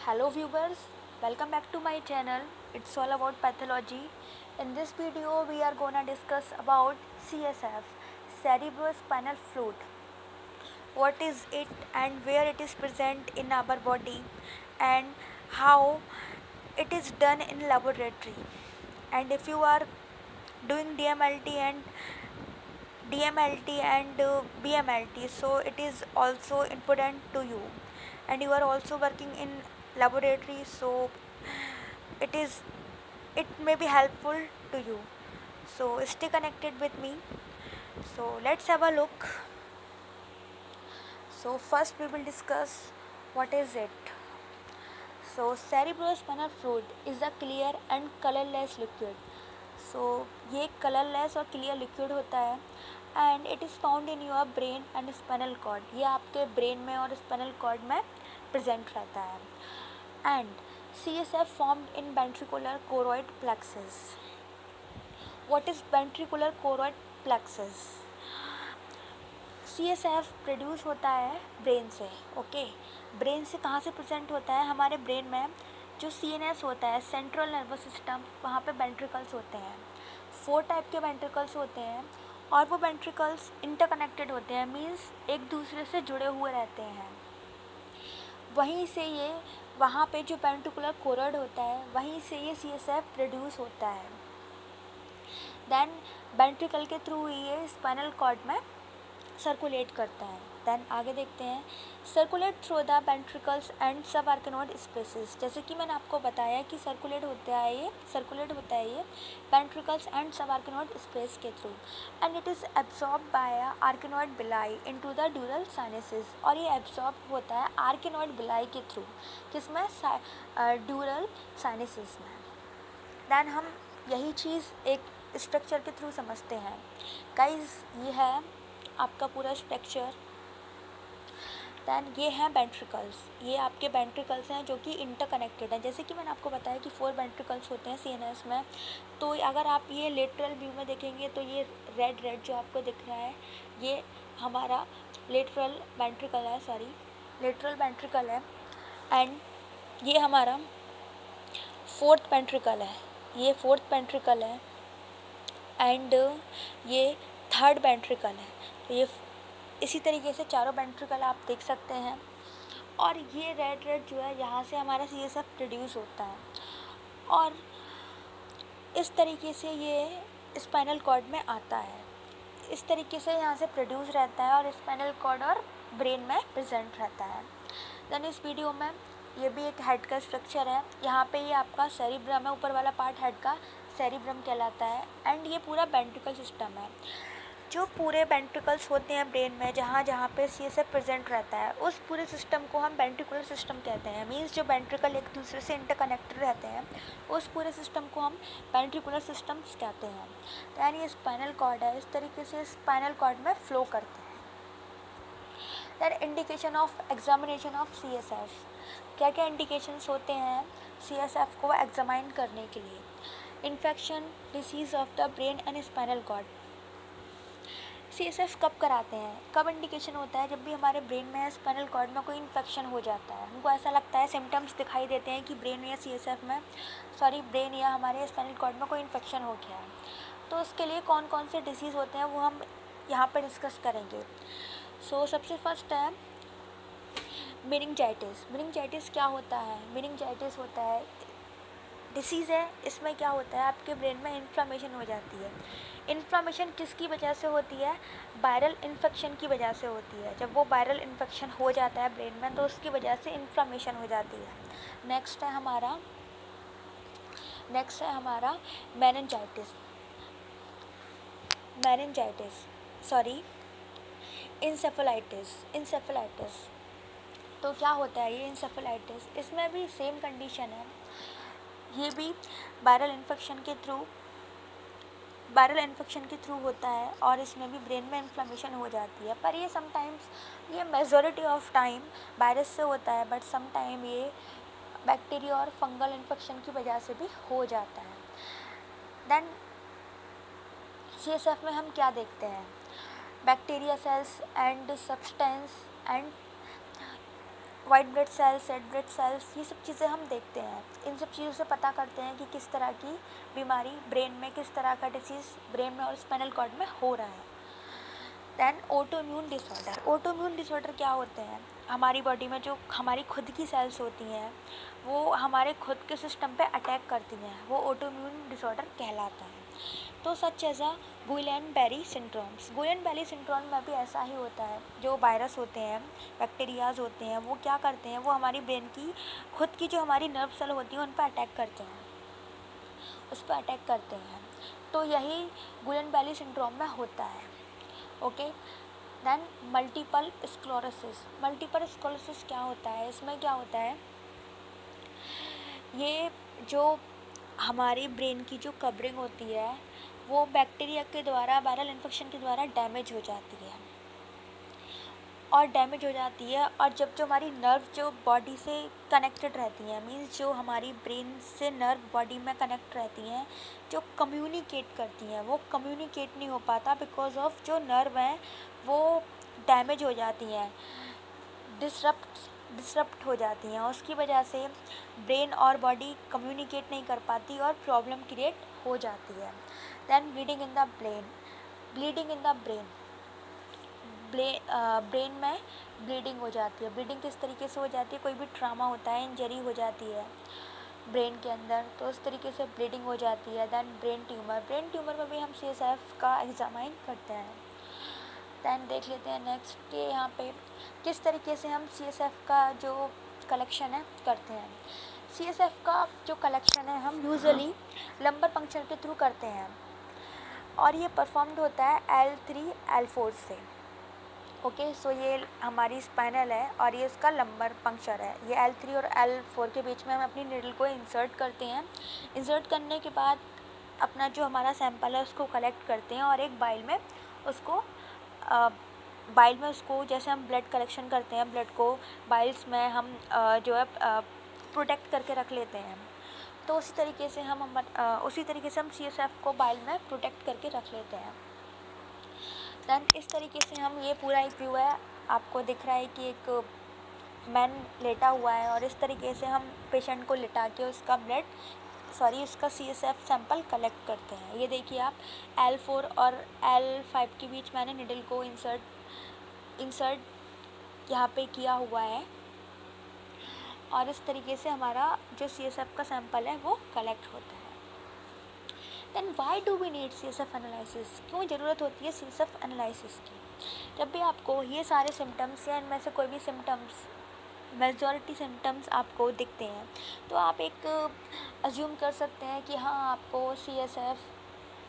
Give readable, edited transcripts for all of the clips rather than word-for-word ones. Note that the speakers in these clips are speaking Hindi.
Hello viewers, welcome back to my channel. It's all about pathology. In this video we are gonna discuss about CSF, cerebrospinal fluid. What is it and where it is present in our body and how it is done in laboratory. And if you are doing DMLT and BMLT, so it is also important to you, and you are also working in laboratory, so it is it may be helpful to you. So stay connected with me. So let's have a look. So first we will discuss what is it. So cerebrospinal fluid is a clear and colorless liquid. So ये कलरलेस और क्लियर लिक्विड होता है and it is found in your brain and spinal cord. ये आपके ब्रेन में और स्पाइनल कॉर्ड में प्रेजेंट रहता है. And CSF formed in ventricular choroid plexus. What is ventricular choroid plexus? CSF produce होता है ब्रेन से. ओके, ब्रेन से कहाँ से प्रेजेंट होता है? हमारे ब्रेन में जो CNS होता है, सेंट्रल नर्वस सिस्टम, वहाँ पे वेंट्रिकल्स होते हैं. 4 टाइप के वेंट्रिकल्स होते हैं और वो वेंट्रिकल्स इंटरकनेक्टेड होते हैं, मीन्स एक दूसरे से जुड़े हुए रहते हैं. वहीं से ये वहाँ पे जो वेंट्रिकुलर कोरॉइड होता है, वहीं से ये CSF प्रोड्यूस होता है. देन वेंट्रिकल के थ्रू ये स्पाइनल कॉर्ड में सर्कुलेट करता है. देन आगे देखते हैं. Circulate through the ventricles and सब आर्किनोइड स्पेसेस. जैसे कि मैंने आपको बताया कि सर्कुलेट होता है ये ventricles and subarachnoid space के through and it is absorb by arachnoid villi into the ड्यूरल sinuses. और ये एब्जॉर्ब होता है आर्किनोइड बिलाई के थ्रू. किसमें? ड्यूरल साइनसेस में. देन हम यही चीज़ एक स्ट्रक्चर के थ्रू समझते हैं. गाइस, ये है आपका पूरा स्ट्रक्चर. दैन ये हैं वेंट्रिकल्स. ये आपके वेंट्रिकल्स हैं जो कि इंटरकनेक्टेड हैं. जैसे कि मैंने आपको बताया कि 4 वेंट्रिकल्स होते हैं CNS में. तो अगर आप ये लेटरल व्यू में देखेंगे तो ये रेड जो आपको दिख रहा है, ये हमारा लेटरल वेंट्रिकल है. एंड ये हमारा 4th वेंट्रिकल है. एंड ये 3rd वेंट्रिकल है. तो ये इसी तरीके से चारों वेंट्रिकल आप देख सकते हैं. और ये रेड जो है, यहाँ से हमारा CSF प्रोड्यूस होता है और इस तरीके से ये स्पाइनल कॉर्ड में आता है. इस तरीके से यहाँ से प्रोड्यूस रहता है और स्पाइनल कॉर्ड और ब्रेन में प्रेजेंट रहता है. देन इस वीडियो में ये भी एक हेड का स्ट्रक्चर है. यहाँ पे ये आपका सेरिब्रम है, ऊपर वाला पार्ट हेड का सेरिब्रम कहलाता है. एंड ये पूरा वेंट्रिकल सिस्टम है. जो पूरे वेंट्रिकल्स होते हैं ब्रेन में, जहाँ पे CSF प्रेजेंट रहता है, उस पूरे सिस्टम को हम वेंट्रिकुलर सिस्टम कहते हैं. मीन्स जो वेंट्रिकल एक दूसरे से इंटरकनेक्टेड रहते हैं, उस पूरे सिस्टम को हम वेंट्रिकुलर सिस्टम्स कहते हैं. दैन ये स्पाइनल कॉर्ड है, इस तरीके से स्पाइनल कॉर्ड में फ्लो करते हैं. Then indication of examination of CSF. क्या क्या इंडिकेशंस होते हैं CSF को एग्जामाइन करने के लिए? Infection, disease of the brain and spinal cord. CSF कब कराते हैं, कब इंडिकेशन होता है? जब भी हमारे ब्रेन में, स्पाइनल कॉर्ड में कोई इन्फेक्शन हो जाता है, हमको ऐसा लगता है, सिम्टम्स दिखाई देते हैं कि ब्रेन या हमारे स्पाइनल कॉर्ड में कोई इन्फेक्शन हो गया है. तो उसके लिए कौन कौन से डिसीज़ होते हैं वो हम यहाँ पर डिस्कस करेंगे. सो सबसे फर्स्ट है मेनिंजाइटिस. मेनिंजाइटिस क्या होता है? मेनिंजाइटिस होता है, डिसीज़ है. इसमें क्या होता है, आपके ब्रेन में इन्फ्लामेशन हो जाती है. इन्फ्लामेशन किसकी वजह से होती है? वायरल इन्फेक्शन की वजह से होती है. जब वो वायरल इन्फेक्शन हो जाता है ब्रेन में, तो उसकी वजह से इन्फ्लामेशन हो जाती है. नेक्स्ट है हमारा इंसेफेलाइटिस. तो क्या होता है ये इंसेफेलाइटिस? इसमें भी सेम कंडीशन है. ये भी वायरल इन्फेक्शन के थ्रू होता है और इसमें भी ब्रेन में इन्फ्लामेशन हो जाती है. पर ये समटाइम्स, ये मेजॉरिटी ऑफ टाइम वायरस से होता है, बट समटाइम ये बैक्टीरिया और फंगल इन्फेक्शन की वजह से भी हो जाता है. देन CSF में हम क्या देखते हैं? Bacteria cells and substance and white blood cells, red blood cells, ये सब चीज़ें हम देखते हैं। इन सब चीज़ों से पता करते हैं कि किस तरह की बीमारी ब्रेन में, किस तरह का डिसीज़ ब्रेन में और स्पाइनल कॉर्ड में हो रहा है। Then autoimmune disorder. Autoimmune disorder क्या होते हैं? हमारी बॉडी में जो हमारी खुद की सेल्स होती हैं वो हमारे खुद के सिस्टम पे अटैक करती हैं, वो ऑटोइम्यून डिसऑर्डर कहलाता है। तो such as a Guillain Barre syndromes. Guillain Barre syndrome में भी ऐसा ही होता है, जो वायरस होते हैं, बैक्टीरियाज होते हैं, वो क्या करते हैं, वो हमारी ब्रेन की खुद की जो हमारी नर्व सेल होती हैं उन पर अटैक करते हैं, उस पर अटैक करते हैं। तो यही गुइलेन-बेरी सिंड्रोम में होता है। Okay, then multiple sclerosis. Multiple sclerosis क्या होता है? इसमें क्या होता है, ये जो हमारी ब्रेन की जो कवरिंग होती है वो बैक्टीरिया के द्वारा, वायरल इन्फेक्शन के द्वारा डैमेज हो जाती है और जब जो हमारी नर्व जो बॉडी से कनेक्टेड रहती हैं, मीन्स जो हमारी ब्रेन से नर्व बॉडी में कनेक्ट रहती हैं, जो कम्युनिकेट करती हैं, वो कम्युनिकेट नहीं हो पाता बिकॉज ऑफ जो नर्व हैं वो डैमेज हो जाती हैं, डिसरप्ट हो जाती हैं। उसकी वजह से ब्रेन और बॉडी कम्युनिकेट नहीं कर पाती और प्रॉब्लम क्रिएट हो जाती है। Then bleeding in the brain. Bleeding in the brain, brain में ब्लीडिंग हो जाती है। ब्लीडिंग किस तरीके से हो जाती है? कोई भी ट्रामा होता है, इंजरी हो जाती है ब्रेन के अंदर, तो उस तरीके से ब्लीडिंग हो जाती है। Then brain tumour. Brain tumour में भी हम CSF का एग्जामाइन करते हैं। दैन देख लेते हैं नेक्स्ट कि यहाँ पे किस तरीके से हम CSF का जो कलेक्शन है करते हैं। CSF का जो कलेक्शन है हम यूजुअली लंबर पंक्चर के थ्रू करते हैं और ये परफॉर्म्ड होता है L3 L4 से। ओके, सो ये हमारी स्पाइनल है और ये इसका लंबर पंक्चर है। ये L3 और L4 के बीच में हम अपनी नीडल को इंसर्ट करते हैं। इंसर्ट करने के बाद अपना जो हमारा सैंपल है उसको कलेक्ट करते हैं और एक बाइल में उसको जैसे हम ब्लड कलेक्शन करते हैं, ब्लड को बाइल्स में हम जो है प्रोटेक्ट करके रख लेते हैं। तो उसी तरीके से हम CSF को बाइल में प्रोटेक्ट करके रख लेते हैं। दैन इस तरीके से हम, ये पूरा एक व्यू है, आपको दिख रहा है कि एक मैन लेटा हुआ है और इस तरीके से हम पेशेंट को लिटा के उसका CSF सैंपल कलेक्ट करते हैं। ये देखिए आप, L4 और L5 के बीच मैंने निडल को इंसर्ट यहाँ पे किया हुआ है और इस तरीके से हमारा जो CSF का सैंपल है वो कलेक्ट होता है। Then why do we need CSF analysis? क्यों ज़रूरत होती है CSF एनालिसिस की? जब भी आपको ये सारे सिम्टम्स या इनमें से कोई भी सिम्टम्स, मेजॉरिटी सिम्टम्स आपको दिखते हैं तो आप एक अज्यूम कर सकते हैं कि हाँ, आपको CSF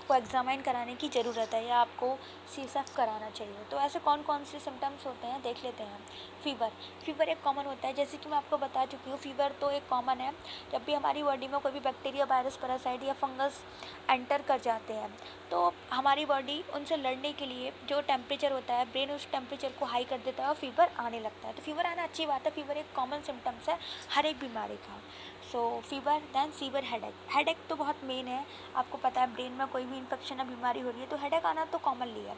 को एग्जामाइन कराने की ज़रूरत है या आपको CSF कराना चाहिए। तो ऐसे कौन कौन से सिम्टम्स होते हैं देख लेते हैं। फीवर एक कॉमन होता है, जैसे कि मैं आपको बता चुकी हूँ। फीवर तो एक कॉमन है, जब भी हमारी बॉडी में कोई भी बैक्टीरिया, वायरस, पैरासाइट या फंगस एंटर कर जाते हैं तो हमारी बॉडी उनसे लड़ने के लिए जो टेम्परेचर होता है, ब्रेन उस टेम्परेचर को हाई कर देता है और फीवर आने लगता है। तो फीवर आना अच्छी बात है, फीवर एक कॉमन सिम्टम्स है हर एक बीमारी का। So fever, then severe headache तो बहुत मेन है। आपको पता है ब्रेन में कोई भी इन्फेक्शन या बीमारी हो रही है तो हेडेक आना तो कॉमनली है।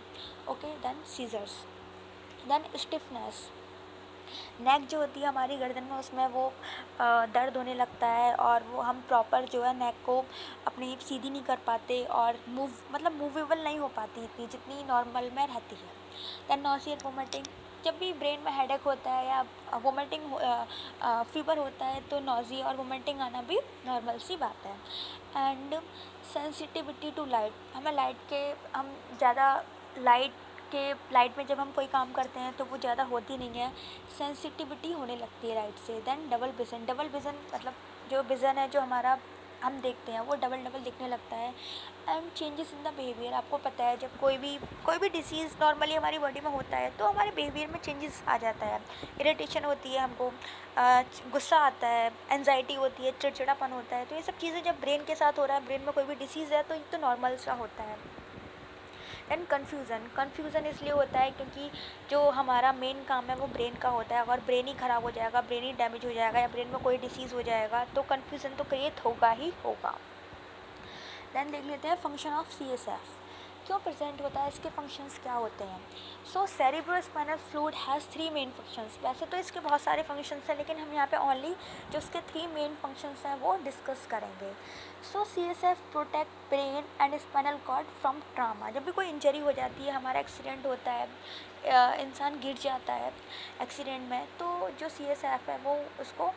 Okay, then seizures, then stiffness. Neck जो होती है हमारी गर्दन में, उसमें वो दर्द होने लगता है और वो हम प्रॉपर जो है नेक को अपनी सीधी नहीं कर पाते और मूवेबल नहीं हो पाती इतनी जितनी नॉर्मल में रहती है। Then nausea, vomiting. जब भी ब्रेन में हेडेक होता है या फीवर होता है तो नॉजिया और वोमिटिंग आना भी नॉर्मल सी बात है। And sensitivity to light. हम ज़्यादा लाइट में जब हम कोई काम करते हैं तो वो ज़्यादा होती नहीं है, सेंसिटिविटी होने लगती है लाइट से। दैन डबल विज़न मतलब जो विज़न है जो हमारा हम देखते हैं वो डबल दिखने लगता है। And changes in the behaviour. आपको पता है जब कोई भी डिसीज़ नॉर्मली हमारी बॉडी में होता है तो हमारे बिहेवियर में चेंजेस आ जाता है। इरिटेशन होती है, हमको गुस्सा आता है, एंजाइटी होती है, चिड़चिड़ापन होता है। तो ये सब चीज़ें जब ब्रेन के साथ हो रहा है, ब्रेन में कोई भी डिसीज़ है तो ये तो नॉर्मल सा होता है। एंड कन्फ्यूज़न इसलिए होता है क्योंकि जो हमारा मेन काम है वो ब्रेन का होता है। अगर ब्रेन ही ख़राब हो जाएगा, ब्रेन ही डैमेज हो जाएगा या ब्रेन में कोई डिसीज़ हो जाएगा तो कन्फ्यूज़न तो क्रिएट होगा ही होगा। देन देख लेते हैं फंक्शन ऑफ CSF। क्यों प्रेजेंट होता है, इसके फंक्शंस क्या होते हैं। So cerebrospinal fluid has 3 main functions. वैसे तो इसके बहुत सारे फंक्शंस हैं, लेकिन हम यहाँ पे ओनली जो इसके 3 मेन फंक्शंस हैं वो डिस्कस करेंगे। So CSF protect brain and spinal cord from trauma. जब भी कोई इंजरी हो जाती है, हमारा एक्सीडेंट होता है, इंसान गिर जाता है एक्सीडेंट में, तो जो CSF है वो उसको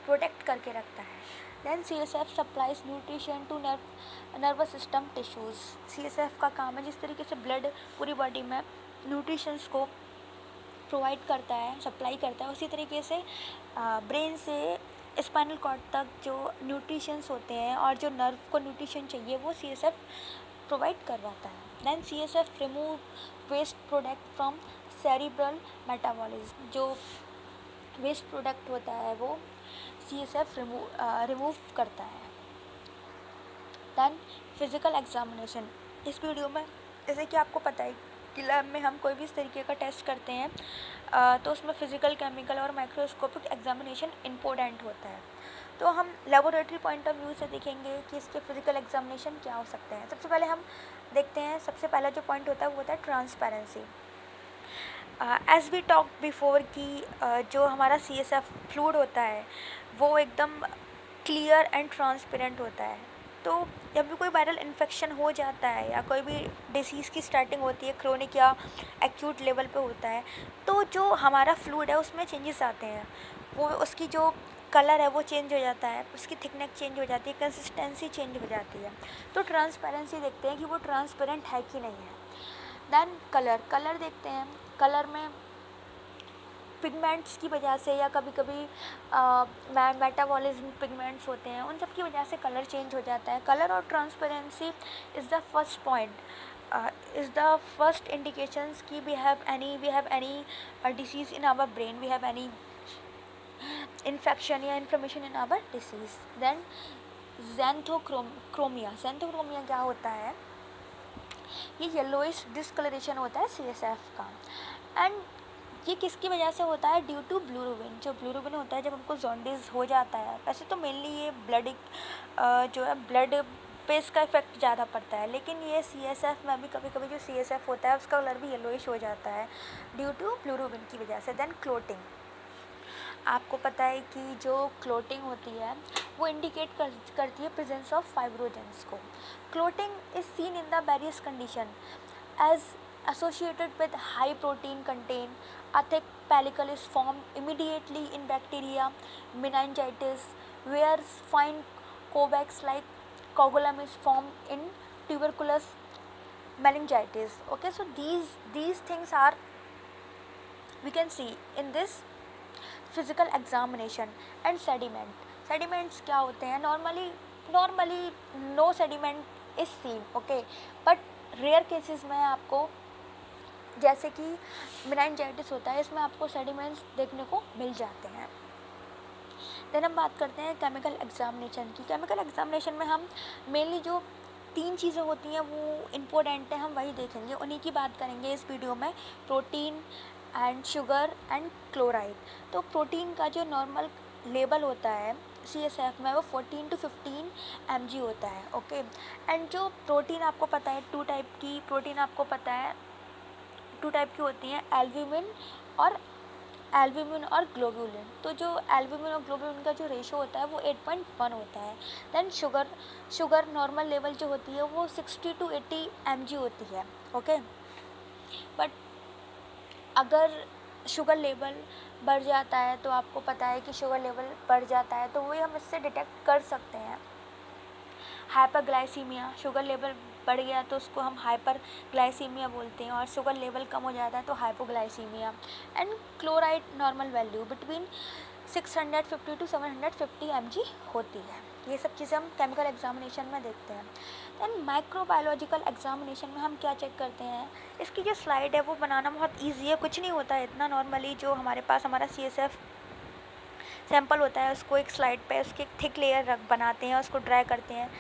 प्रोटेक्ट करके रखता है। Then CSF supplies nutrition to nervous system tissues. CSF का काम है जिस तरीके से ब्लड पूरी बॉडी में न्यूट्रिशंस को प्रोवाइड करता है, सप्लाई करता है, उसी तरीके से ब्रेन से स्पाइनल कॉर्ड तक जो न्यूट्रिशंस होते हैं और जो नर्व को न्यूट्रिशन चाहिए वो CSF प्रोवाइड करवाता है। Then CSF remove waste product from cerebral metabolism. जो वेस्ट प्रोडक्ट होता है वो CSF रिमूव करता है। Then physical examination. इस वीडियो में जैसे कि आपको पता है कि लैब में हम कोई भी इस तरीके का टेस्ट करते हैं तो उसमें फ़िज़िकल, केमिकल और माइक्रोस्कोपिक एग्जामिनेशन इम्पोर्टेंट होता है। तो हम लेबोरेटरी पॉइंट ऑफ व्यू से देखेंगे कि इसके फिज़िकल एग्जामिनेशन क्या हो सकते हैं। सबसे पहले हम देखते हैं, सबसे पहला जो पॉइंट होता है वो होता है transparency. As we talk before कि जो हमारा CSF फ्लूइड होता है वो एकदम क्लियर एंड ट्रांसपेरेंट होता है। तो जब भी कोई वायरल इन्फेक्शन हो जाता है या कोई भी डिसीज़ की स्टार्टिंग होती है, क्रोनिक या एक्यूट लेवल पे होता है, तो जो हमारा फ्लूइड है उसमें चेंजेस आते हैं। वो उसकी जो कलर है वो चेंज हो जाता है, उसकी थिकनेस चेंज हो जाती है, कंसिस्टेंसी चेंज हो जाती है। तो ट्रांसपेरेंसी देखते हैं कि वो ट्रांसपेरेंट है कि नहीं है। दैन कलर देखते हैं। कलर में पिगमेंट्स की वजह से या कभी कभी मेटाबॉलिज्म पिगमेंट्स होते हैं, उन सब की वजह से कलर चेंज हो जाता है। कलर और transparency is the first point, is the first indications कि we have any disease in our brain, we have any infection या inflammation in our disease. Then xanthochromia क्या होता है, ये येलोइश डिस्कलरेशन होता है CSF का। एंड ये किसकी वजह से होता है, ड्यू टू ब्लूरुबिन। जो ब्लूरुबिन होता है जब हमको जॉन्डिस हो जाता है, वैसे तो मेनली ये जो है ब्लड पे इसका इफेक्ट ज़्यादा पड़ता है, लेकिन ये CSF में भी कभी कभी जो CSF होता है उसका कलर भी येलोइश हो जाता है ड्यू टू ब्लूरुबिन की वजह से। Then clotting. आपको पता है कि जो क्लोटिंग होती है वो इंडिकेट करती है प्रेजेंस ऑफ फाइब्रोजेंस को। Clotting is seen in the various condition as associated with high protein content. A thick pellicle is formed immediately in bacteria meningitis, where fine covax like coagulum is formed in tuberculous meningitis. Okay, so these things are we can see in this physical examination. And sediments क्या होते हैं, normally no sediment is seen, okay, but rare cases में आपको, जैसे कि मेनिंजाइटिस होता है, इसमें आपको सेडिमेंट्स देखने को मिल जाते हैं। देन हम बात करते हैं केमिकल एग्जामिनेशन की। केमिकल एग्जामिनेशन में हम मेनली जो 3 चीज़ें होती हैं वो इम्पोर्टेंट है, हम वही देखेंगे, उन्हीं की बात करेंगे इस वीडियो में। Protein and sugar and chloride. तो प्रोटीन का जो नॉर्मल लेवल होता है CSF में वो 14 to 15 mg होता है, ओके। एंड जो प्रोटीन आपको पता है, 2 टाइप की प्रोटीन आपको पता है, 2 टाइप की होती हैं, एल्ब्यूमिन और ग्लोबुलिन। तो जो एल्ब्यूमिन और ग्लोबुलिन का जो रेशो होता है वो 8.1 होता है। देन शुगर नॉर्मल लेवल जो होती है वो 60 to 80 mg होती है, ओके। बट अगर शुगर लेवल बढ़ जाता है, तो आपको पता है कि शुगर लेवल बढ़ जाता है तो वही हम इससे डिटेक्ट कर सकते हैं। हाइपरग्लाइसीमिया, शुगर लेवल बढ़ गया तो उसको हम हाइपरग्लाइसीमिया बोलते हैं, और शुगर लेवल कम हो जाता है तो hypoglycaemia. And chloride normal value between 650 to 750 mg होती है। ये सब चीज़ें हम केमिकल एग्जामिनेशन में देखते हैं। देन माइक्रोबायोलॉजिकल एग्जामिनेशन में हम क्या चेक करते हैं, इसकी जो स्लाइड है वो बनाना बहुत ईजी है, कुछ नहीं होता है इतना। नॉर्मली जो हमारे पास हमारा CSF सैंपल होता है उसको एक स्लाइड पे उसकी एक थिक लेयर बनाते हैं, उसको ड्राई करते हैं।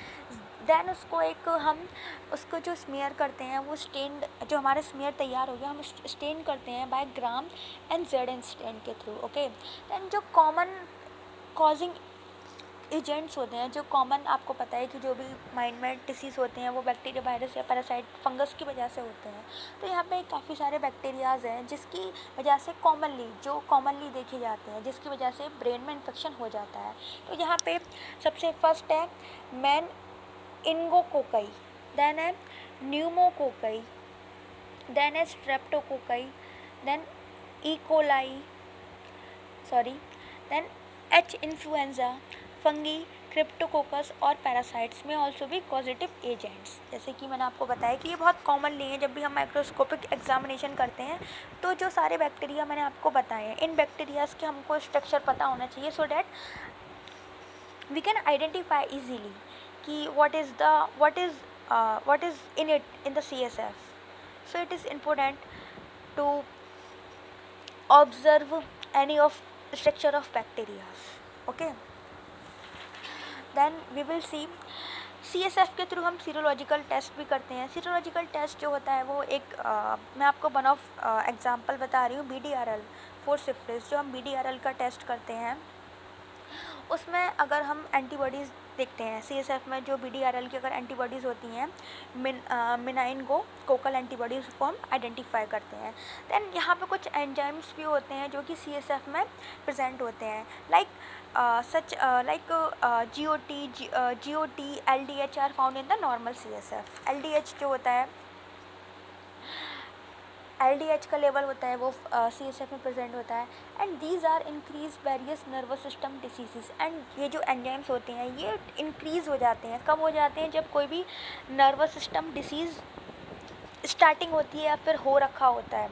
देन उसको जो स्मीयर करते हैं वो स्टेन्ड, जो हमारा स्मीयर तैयार हो गया हम स्टेन करते हैं by Gram and ZN stain के थ्रू, ओके। देन जो कॉमन कॉजिंग एजेंट्स होते हैं जो कॉमन, आपको पता है कि जो भी माइंड में डिसीज़ होते हैं वो बैक्टीरिया, वायरस या पैरासाइट, फंगस की वजह से होते हैं। तो यहाँ पे काफ़ी सारे बैक्टीरियाज हैं जिसकी वजह से कॉमनली देखे जाते हैं, जिसकी वजह से ब्रेन में इन्फेक्शन हो जाता है। तो यहाँ पे सबसे फर्स्ट है मैन इनगोकोकाई, देन है न्यूमोकोकाई, देन है streptococci, then E coli, then H influenza, fungi, cryptococcus और पैरासाइट्स में ऑल्सो भी कॉजेटिव एजेंट्स। जैसे कि मैंने आपको बताया कि ये बहुत कॉमनली है, जब भी हम माइक्रोस्कोपिक एग्जामिनेशन करते हैं तो जो सारे बैक्टीरिया मैंने आपको बताए हैं, इन बैक्टीरियाज के हमको स्ट्रक्चर पता होना चाहिए so that we can identify easily कि what is in it in the CSF. So it is important to observe any of structure of bacteria. Okay, then we will see CSF के थ्रू हम सीरोलॉजिकल टेस्ट भी करते हैं। सीरोलॉजिकल टेस्ट जो होता है वो एक मैं आपको वन ऑफ एग्जांपल बता रही हूँ, BDRL फॉर सिफिलिस। जो हम BDRL का टेस्ट करते हैं उसमें अगर हम एंटीबॉडीज़ देखते हैं, CSF में जो BDRL की अगर एंटीबॉडीज़ होती हैं, मेनाइनगोकोकल एंटीबॉडीज़ को हम आइडेंटिफाई करते हैं। देन यहाँ पे कुछ एंजाइम्स भी होते हैं जो कि CSF में प्रेजेंट होते हैं, like GOT, LDH are found in the normal CSF। LDH जो होता है, LDH का लेवल होता है वो CSF में प्रेजेंट होता है। And these are increase various nervous system diseases. And ये जो एंजाइम्स होते हैं ये इंक्रीज़ हो जाते हैं, कब हो जाते हैं, जब कोई भी नर्वस सिस्टम डिसीज़ स्टार्टिंग होती है या फिर हो रखा होता है,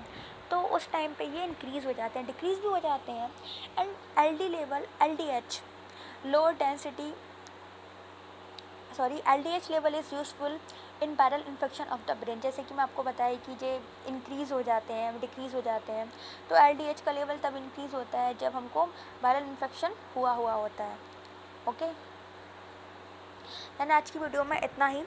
तो उस टाइम पे ये इंक्रीज़ हो जाते हैं, डिक्रीज़ भी हो जाते हैं। And LDH LDH level is useful in viral infection of the brain. जैसे कि मैं आपको बताया कि जो इंक्रीज़ हो जाते हैं, डिक्रीज़ हो जाते हैं, तो LDH का लेवल तब इंक्रीज़ होता है जब हमको वायरल इन्फेक्शन हुआ होता है। ओके, देन आज की वीडियो में इतना ही।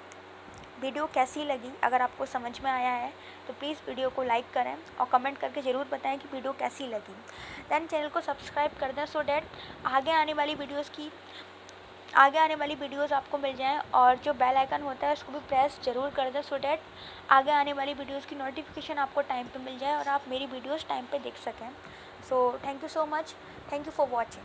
वीडियो कैसी लगी, अगर आपको समझ में आया है तो प्लीज़ वीडियो को लाइक करें और कमेंट करके ज़रूर बताएं कि वीडियो कैसी लगी। देन चैनल को सब्सक्राइब कर दें सो डैट आगे आने वाली वीडियोज़ आपको मिल जाएं, और जो बेल आइकन होता है उसको भी प्रेस ज़रूर कर दें सो डैट आगे आने वाली वीडियोज़ की नोटिफिकेशन आपको टाइम पे मिल जाए और आप मेरी वीडियोज़ टाइम पे देख सकें। So thank you so much, thank you for watching.